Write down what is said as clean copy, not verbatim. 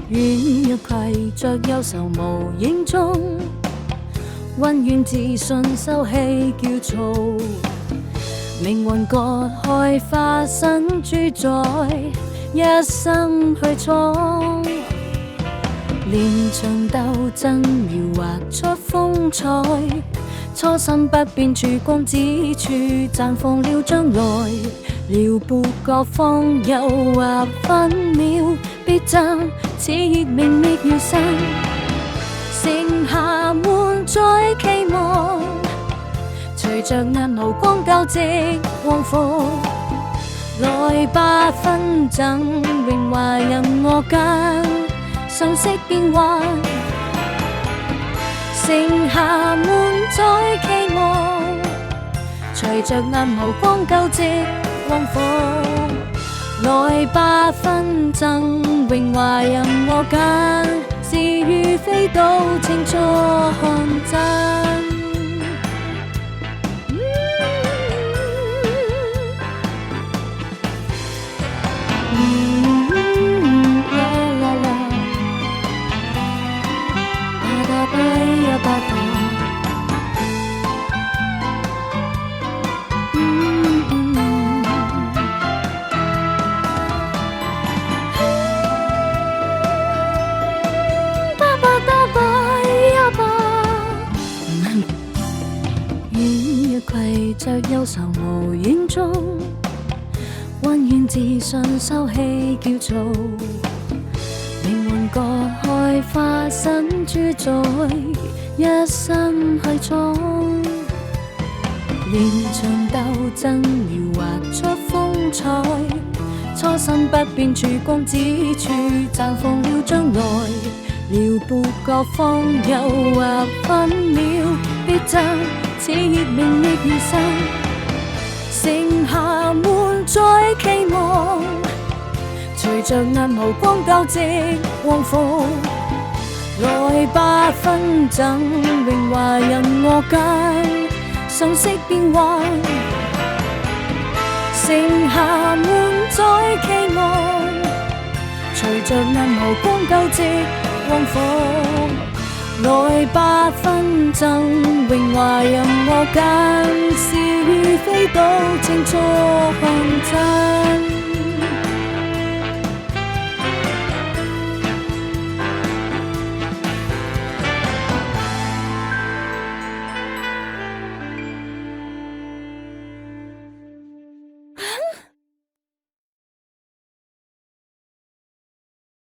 軟弱攜着憂愁無影蹤，渾圓自信收起驕躁，命運割開化身主宰，一生去闖，連場鬥爭描畫出風采，初心不變曙光之處，綻放了將來，撩撥各方誘惑分秒必爭，似熱明滅如神，剩下滿載期望，隨着眼眸光交織往復，來吧紛爭，榮華人我間，瞬息變幻，剩下滿載期望，隨着眼眸光交織往復，來吧紛爭，榮華人我間，是與非都清楚看真。攜着憂愁無影蹤，渾圓自信收起驕躁，命運割開化身主宰，一生去闖，連場鬥爭描畫出風采，初心不變曙光之處，綻放了將來，撩撥各方誘惑分秒必爭，似熱明滅如神，剩下滿載期望，隨着眼眸光交織往復，來吧紛爭，榮華人我間，瞬息變幻，剩下滿載期望，隨着眼眸光交織往復，來吧紛爭，榮華人我間，是與非都清楚看真。